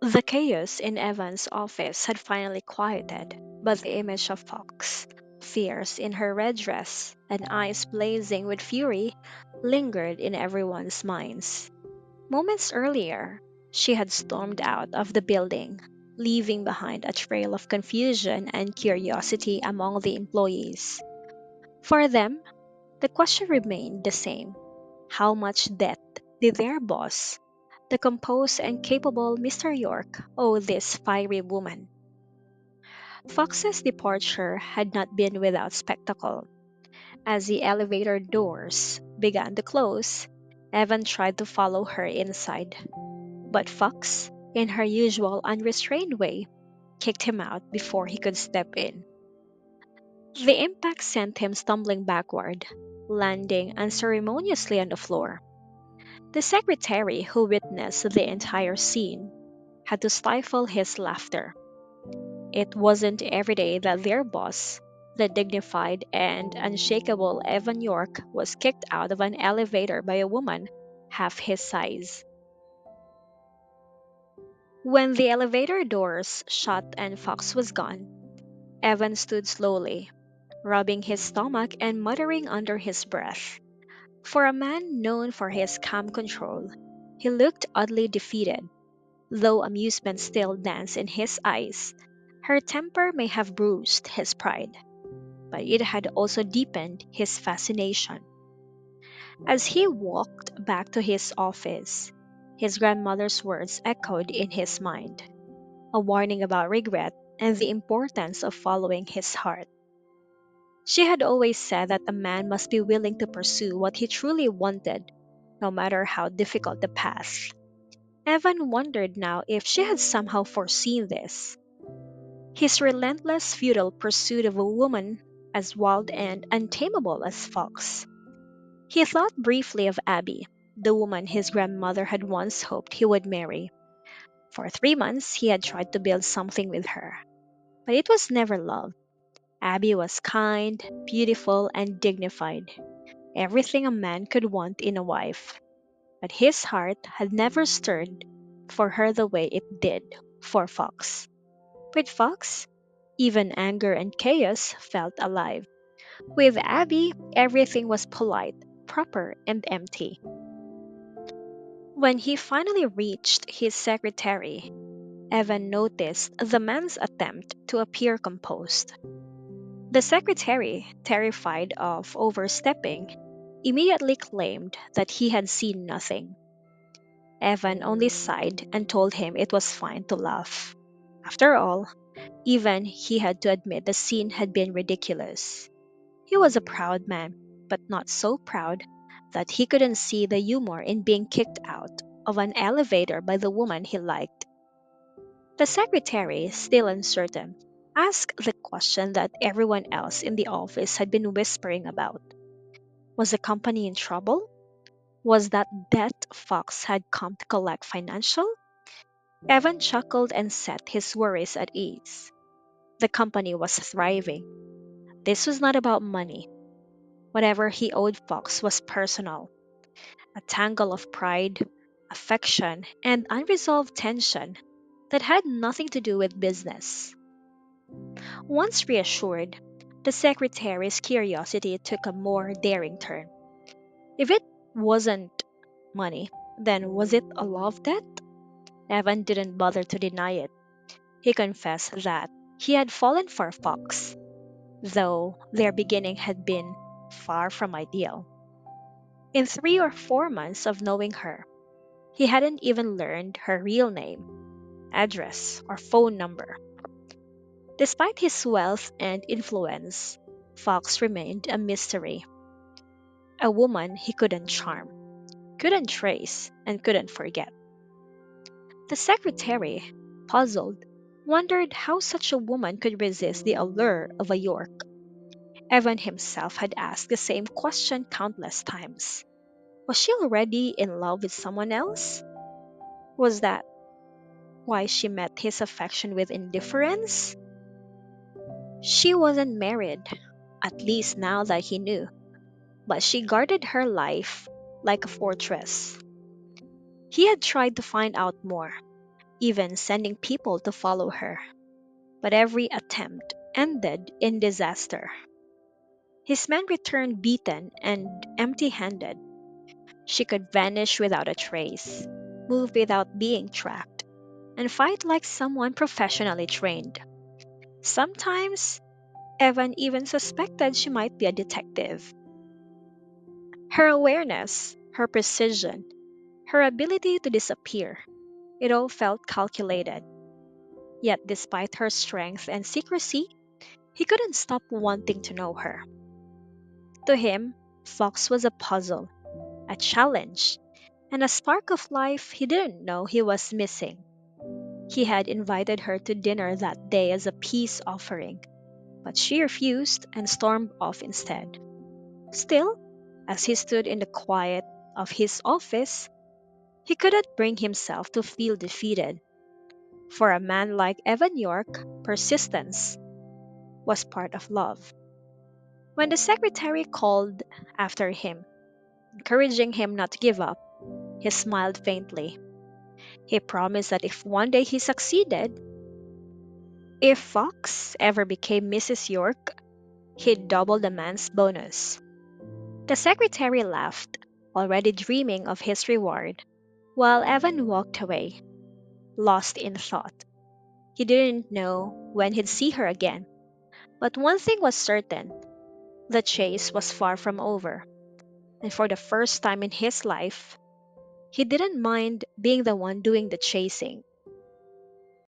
The chaos in Evan's office had finally quieted, but the image of Fox, fierce in her red dress and eyes blazing with fury, lingered in everyone's minds. Moments earlier, she had stormed out of the building, leaving behind a trail of confusion and curiosity among the employees. For them, the question remained the same: how much debt did their boss, the composed and capable Mr. York, owe this fiery woman? Fox's departure had not been without spectacle. As the elevator doors began to close, Evan tried to follow her inside, but Fox, in her usual unrestrained way, kicked him out before he could step in. The impact sent him stumbling backward, landing unceremoniously on the floor. The secretary, who witnessed the entire scene, had to stifle his laughter. It wasn't every day that their boss, the dignified and unshakable Evan York, was kicked out of an elevator by a woman half his size. When the elevator doors shut and Fox was gone, Evan stood slowly, rubbing his stomach and muttering under his breath. For a man known for his calm control, he looked oddly defeated. Though amusement still danced in his eyes, her temper may have bruised his pride, but it had also deepened his fascination. As he walked back to his office, his grandmother's words echoed in his mind, a warning about regret and the importance of following his heart. She had always said that a man must be willing to pursue what he truly wanted, no matter how difficult the path. Evan wondered now if she had somehow foreseen this. His relentless, futile pursuit of a woman as wild and untamable as Fox. He thought briefly of Abby, the woman his grandmother had once hoped he would marry. For 3 months, he had tried to build something with her, but it was never love. Abby was kind, beautiful, and dignified, everything a man could want in a wife. But his heart had never stirred for her the way it did for Fox. With Fox, even anger and chaos felt alive. With Abby, everything was polite, proper, and empty. When he finally reached his secretary, Evan noticed the man's attempt to appear composed. The secretary, terrified of overstepping, immediately claimed that he had seen nothing. Evan only sighed and told him it was fine to laugh. After all, even he had to admit the scene had been ridiculous. He was a proud man, but not so proud that he couldn't see the humor in being kicked out of an elevator by the woman he liked. The secretary, still uncertain, asked the question that everyone else in the office had been whispering about. Was the company in trouble? Was that debt Fox had come to collect financial? Evan chuckled and set his worries at ease. The company was thriving. This was not about money. Whatever he owed Fox was personal, a tangle of pride, affection, and unresolved tension that had nothing to do with business. Once reassured, the secretary's curiosity took a more daring turn. If it wasn't money, then was it a love debt? Evan didn't bother to deny it. He confessed that he had fallen for Fox, though their beginning had been far from ideal. In 3 or 4 months of knowing her, he hadn't even learned her real name, address, or phone number. Despite his wealth and influence, Fox remained a mystery, a woman he couldn't charm, couldn't trace, and couldn't forget. The secretary, puzzled, wondered how such a woman could resist the allure of a York. Evan himself had asked the same question countless times. Was she already in love with someone else? Was that why she met his affection with indifference? She wasn't married, at least now that he knew, but she guarded her life like a fortress. He had tried to find out more, even sending people to follow her. But every attempt ended in disaster. His men returned beaten and empty handed. She could vanish without a trace, move without being tracked, and fight like someone professionally trained. Sometimes, Evan even suspected she might be a detective. Her awareness, her precision, her ability to disappear, it all felt calculated. Yet, despite her strength and secrecy, he couldn't stop wanting to know her. To him, Fox was a puzzle, a challenge, and a spark of life he didn't know he was missing. He had invited her to dinner that day as a peace offering, but she refused and stormed off instead. Still, as he stood in the quiet of his office, he couldn't bring himself to feel defeated. For a man like Evan York, persistence was part of love. When the secretary called after him, encouraging him not to give up, he smiled faintly. He promised that if one day he succeeded, if Fox ever became Mrs. York, he'd double the man's bonus. The secretary laughed, already dreaming of his reward, while Evan walked away, lost in thought. He didn't know when he'd see her again, but one thing was certain: the chase was far from over, and for the first time in his life, he didn't mind being the one doing the chasing.